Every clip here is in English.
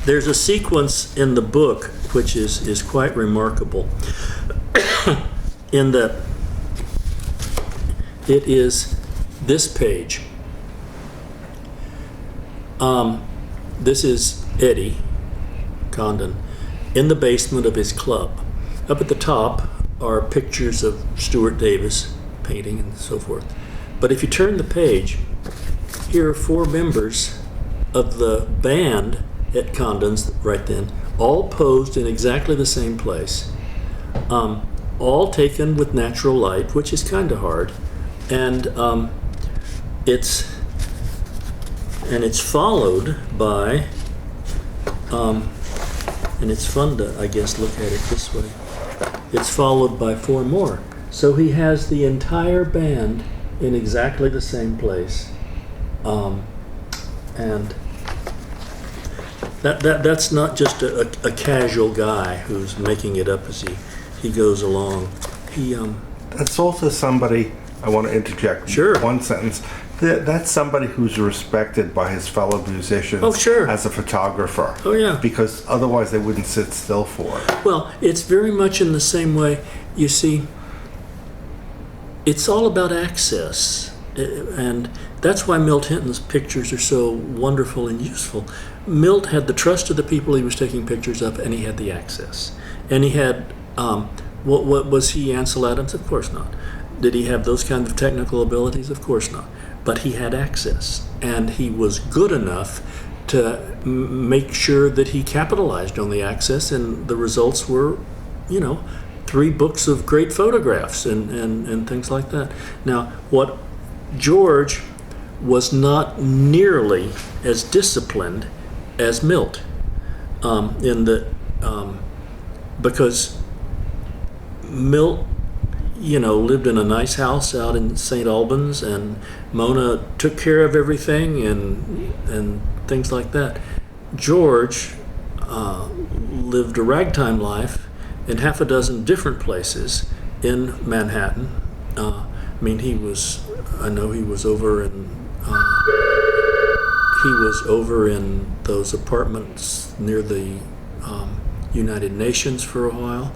There's a sequence in the book which is quite remarkable in that it is this page. This is Eddie Condon in the basement of his club. Up at the top are pictures of Stuart Davis painting and so forth. But if you turn the page, here are 4 members of the band at Condon's right then, all posed in exactly the same place, all taken with natural light, which is kind of hard, and it's followed by, and it's fun to, I guess, look at it this way. It's followed by 4 more. So he has the entire band in exactly the same place, and that's not just a casual guy who's making it up as he goes along. That's also somebody, I want to interject Sure. one sentence. That's somebody who's respected by his fellow musicians Oh, sure. as a photographer. Oh, yeah. Because otherwise they wouldn't sit still for it. Well, it's very much in the same way. You see, it's all about access. And that's why Milt Hinton's pictures are so wonderful and useful. Milt had the trust of the people he was taking pictures of, and he had the access. And he had, what was he, Ansel Adams? Of course not. Did he have those kind of technical abilities? Of course not. But he had access, and he was good enough to make sure that he capitalized on the access, and the results were, 3 books of great photographs and things like that. Now, what George was not nearly as disciplined as Milt, because Milt, lived in a nice house out in St. Albans, and Mona took care of everything and things like that. George lived a ragtime life in 6 different places in Manhattan. He was over in those apartments near the United Nations for a while.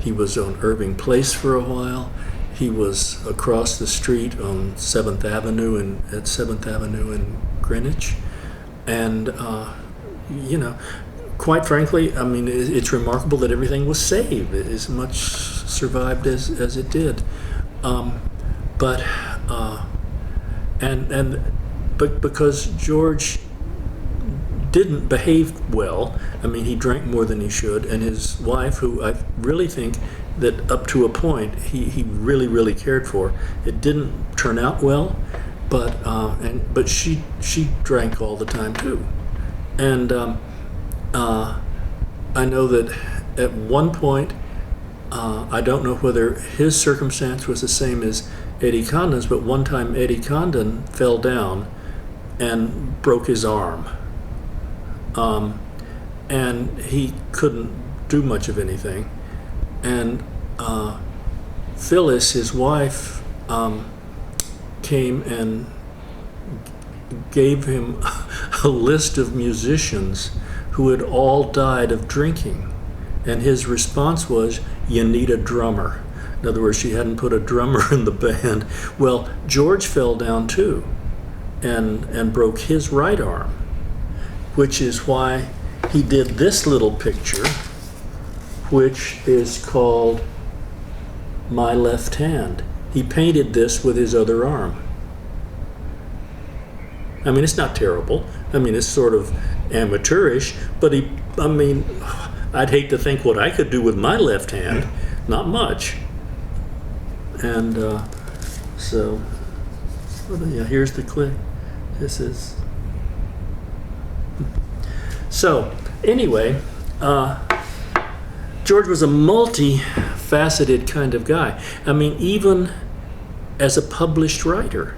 He was on Irving Place for a while. He was across the street on 7th Avenue at 7th Avenue in Greenwich. And, quite frankly, it's remarkable that everything was saved, as much survived as it did. But because George didn't behave well, he drank more than he should, and his wife, who I really think that up to a point he really, really cared for, it didn't turn out well, but she drank all the time too. And I know that at one point, I don't know whether his circumstance was the same as Eddie Condon's, but one time Eddie Condon fell down and broke his arm. And he couldn't do much of anything. And Phyllis, his wife, came and gave him a list of musicians who had all died of drinking. And his response was, "You need a drummer." In other words, she hadn't put a drummer in the band. Well, George fell down too and broke his right arm, which is why he did this little picture, which is called My Left Hand. He painted this with his other arm. It's not terrible. It's sort of amateurish, but I'd hate to think what I could do with my left hand. Not much. And here's the clip. This is... So, anyway, George was a multi-faceted kind of guy. Even as a published writer.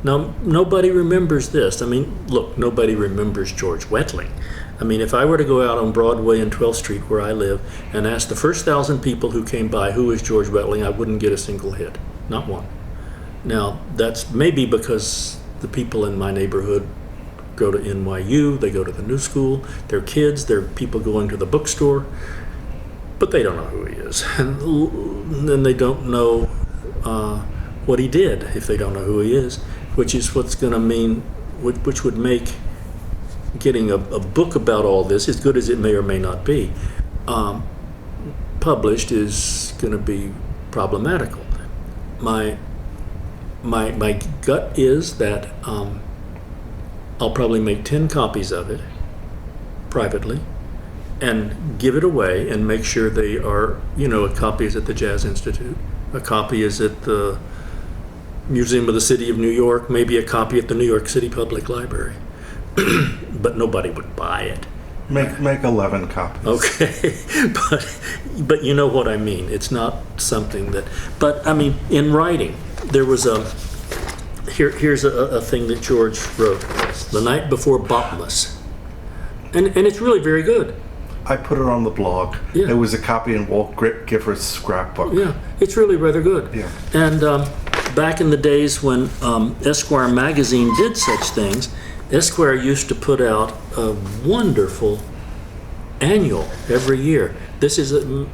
Now, nobody remembers this. Look, nobody remembers George Wettling. If I were to go out on Broadway and 12th Street where I live and ask the first 1,000 people who came by, who is George Wettling, I wouldn't get a single hit. Not one. Now, that's maybe because the people in my neighborhood go to NYU, they go to the New School, they're kids, they're people going to the bookstore, but they don't know who he is. And then they don't know what he did if they don't know who he is, which is what's going to mean, which would make getting a book about all this, as good as it may or may not be, published is going to be problematical. My gut is that I'll probably make 10 copies of it privately and give it away and make sure they are, a copy is at the Jazz Institute, a copy is at the Museum of the City of New York, maybe a copy at the New York City Public Library. But nobody would buy it. Make 11 copies. Okay, but you know what I mean. It's not something that. But I mean, in writing, there was here's a thing that George wrote the night before Botmas, and it's really very good. I put it on the blog. Yeah. It was a copy in Walt Gifford's scrapbook. Yeah, it's really rather good. Yeah. And back in the days when Esquire magazine did such things, Esquire used to put out a wonderful annual every year. This is and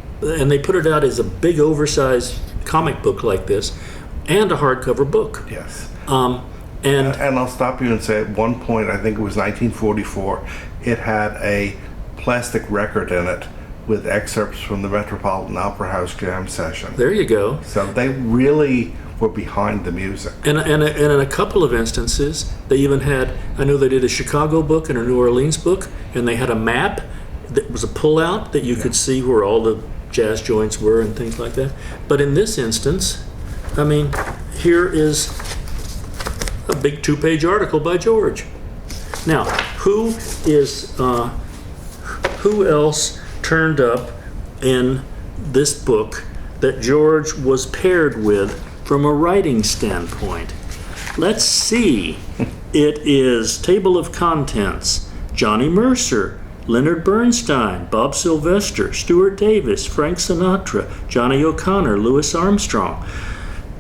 they put it out as a big oversized comic book like this, and a hardcover book. Yes. And I'll stop you and say at one point, I think it was 1944, it had a plastic record in it with excerpts from the Metropolitan Opera House jam session. there you go. So they really were behind the music. And in a couple of instances, they even had, I know they did a Chicago book and a New Orleans book, and they had a map that was a pullout that you could see where all the jazz joints were and things like that. But in this instance, I mean, here is a big 2-page article by George. Now, who else turned up in this book that George was paired with from a writing standpoint? Let's see. It is table of contents. Johnny Mercer, Leonard Bernstein, Bob Sylvester, Stuart Davis, Frank Sinatra, Johnny O'Connor, Louis Armstrong,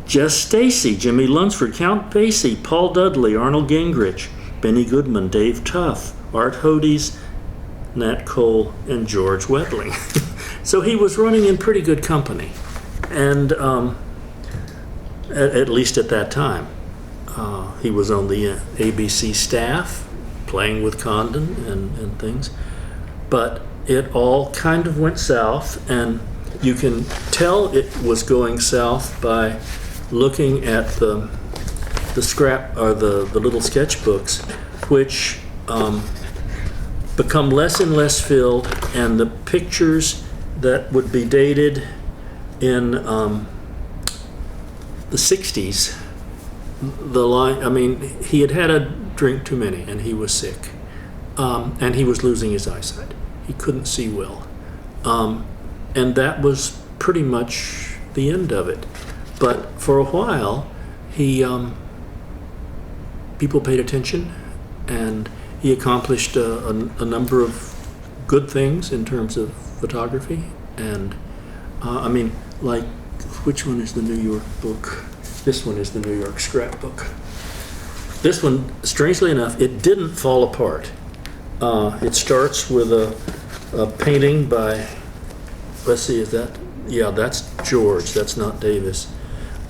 Jess Stacy, Jimmy Lunsford, Count Basie, Paul Dudley, Arnold Gingrich, Benny Goodman, Dave Tuff, Art Hodes, Nat Cole, and George Wettling. So he was running in pretty good company, and at least at that time. He was on the ABC staff, playing with Condon and things. But it all kind of went south, and you can tell it was going south by looking at the scrap or the little sketchbooks, which become less and less filled, and the pictures that would be dated in the 60s, the line, I mean, he had a drink too many and he was sick, and he was losing his eyesight. He couldn't see well, and that was pretty much the end of it. But for a while, he people paid attention, and he accomplished a number of good things in terms of photography. And I mean, like, which one is the New York book? This one is the New York scrapbook. This one, strangely enough, it didn't fall apart. It starts with a painting by, let's see, is that, yeah, that's George, that's not Davis.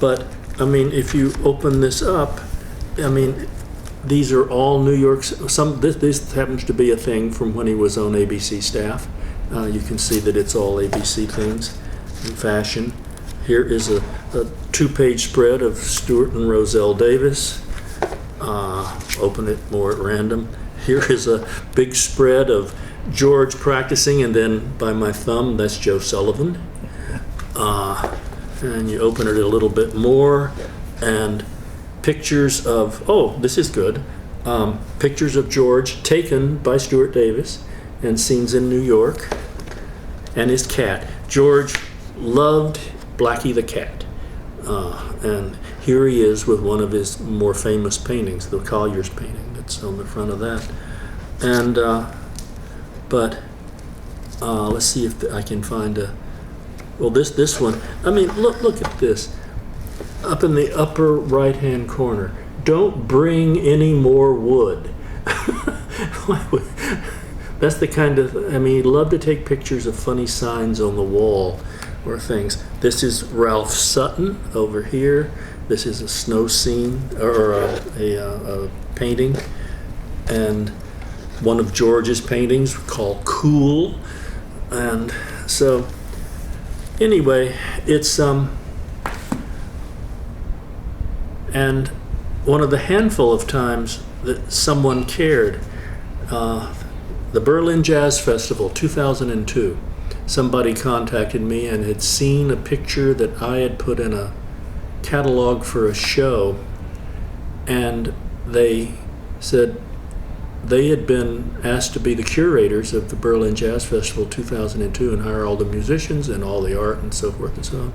But, I mean, if you open this up, I mean, these are all New York, this happens to be a thing from when he was on ABC staff. You can see that it's all ABC things in fashion. Here is a 2-page spread of Stuart and Roselle Davis. Open it more at random. Here is a big spread of George practicing, and then by my thumb, that's Joe Sullivan. And you open it a little bit more, and pictures of, oh, this is good, pictures of George taken by Stuart Davis, and scenes in New York, and his cat. George loved Blackie the cat. And here he is with one of his more famous paintings, the Collier's painting that's on the front of that. And, let's see if I can find a, well, this one, I mean, look at this. Up in the upper right-hand corner, don't bring any more wood. why would, that's the kind of, I mean, he'd love to take pictures of funny signs on the wall or things. This is Ralph Sutton over here. This is a snow scene, or a painting, and one of George's paintings called Cool. And so, anyway, it's, and one of the handful of times that someone cared, the Berlin Jazz Festival, 2002, somebody contacted me and had seen a picture that I had put in a catalog for a show, and they said they had been asked to be the curators of the Berlin Jazz Festival 2002 and hire all the musicians and all the art and so forth and so on.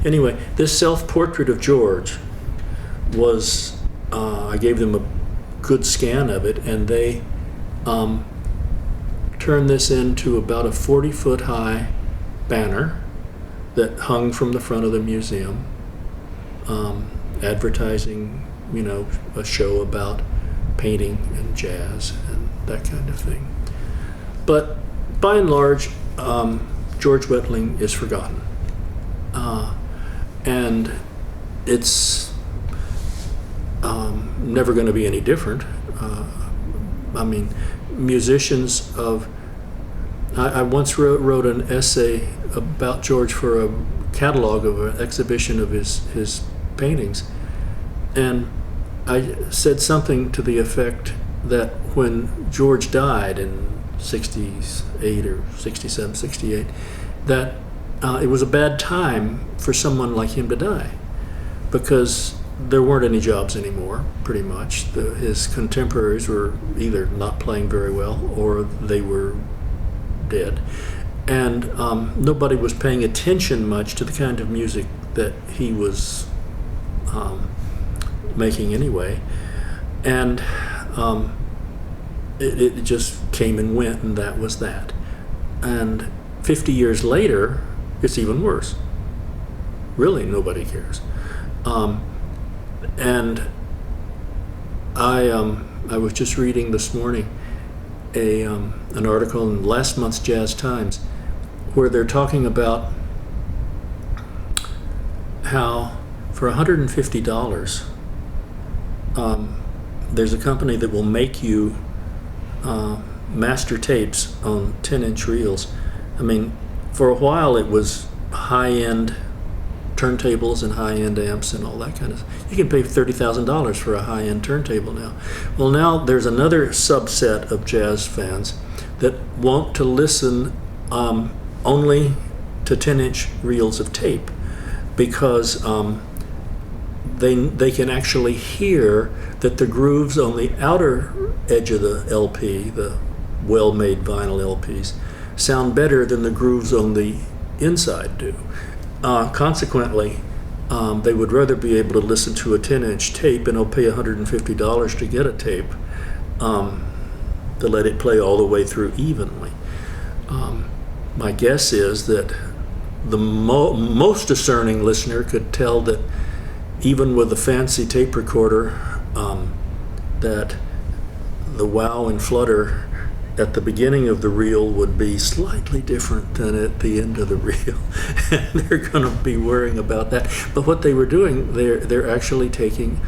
Anyway, this self-portrait of George was, I gave them a good scan of it, and they turned this into about a 40-foot high banner that hung from the front of the museum, advertising, a show about painting and jazz and that kind of thing. But by and large, George Wettling is forgotten. And it's never going to be any different. I mean, musicians of... I once wrote an essay about George for a catalog of an exhibition of his paintings, and I said something to the effect that when George died in 68 or 67, 68, that it was a bad time for someone like him to die, because there weren't any jobs anymore, pretty much. His contemporaries were either not playing very well or they were dead. And nobody was paying attention much to the kind of music that he was making anyway. And it just came and went, and that was that. And 50 years later, it's even worse. Really, nobody cares. And I was just reading this morning an article in last month's Jazz Times where they're talking about how for $150, there's a company that will make you master tapes on 10-inch reels. I mean, for a while it was high-end turntables and high-end amps and all that kind of stuff. You can pay $30,000 for a high-end turntable now. Well, now there's another subset of jazz fans that want to listen only to 10-inch reels of tape, because they can actually hear that the grooves on the outer edge of the LP, the well-made vinyl LPs, sound better than the grooves on the inside do. Consequently, they would rather be able to listen to a 10-inch tape, and they'll pay $150 to get a tape to let it play all the way through evenly. My guess is that the most discerning listener could tell that even with a fancy tape recorder, that the wow and flutter at the beginning of the reel would be slightly different than at the end of the reel. And they're going to be worrying about that. But what they were doing, they're actually taking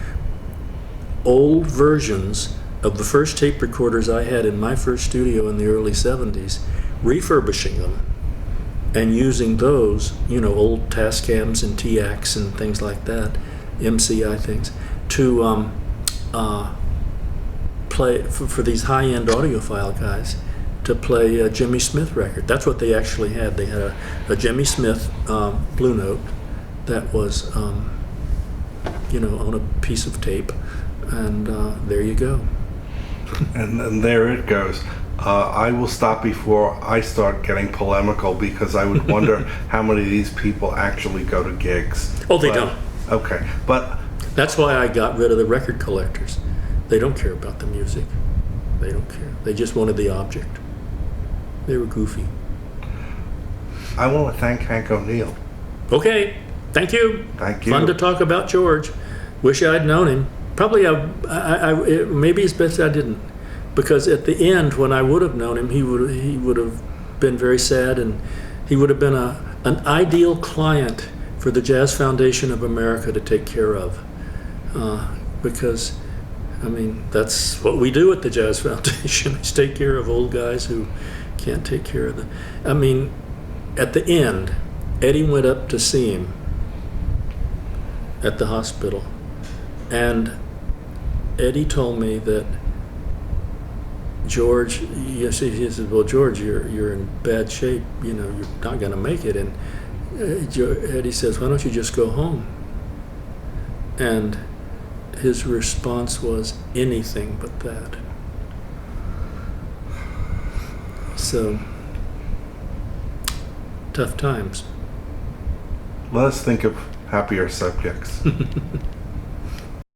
old versions of the first tape recorders I had in my first studio in the early 70s, refurbishing them and using those, old Tascams and TACs and things like that, MCI things, to play for these high-end audiophile guys to play a Jimmy Smith record. That's what they actually had. They had a Jimmy Smith Blue Note that was, on a piece of tape, and there you go. And there it goes. I will stop before I start getting polemical, because I would wonder how many of these people actually go to gigs. Oh, they don't. Okay, but... That's why I got rid of the record collectors. They don't care about the music. They don't care. They just wanted the object. They were goofy. I want to thank Hank O'Neill. Okay, thank you. Thank you. Fun to talk about George. Wish I'd known him. Probably, maybe it's best I didn't. because at the end, when I would have known him, he would have been very sad, and he would have been an ideal client for the Jazz Foundation of America to take care of, because I mean, that's what we do at the Jazz Foundation, is take care of old guys who can't take care of them. I mean, at the end, Eddie went up to see him at the hospital, and Eddie told me that George, he said, well, George, you're in bad shape, you know, you're not going to make it. And Eddie says, why don't you just go home? And his response was, anything but that. So, tough times. Let us think of happier subjects.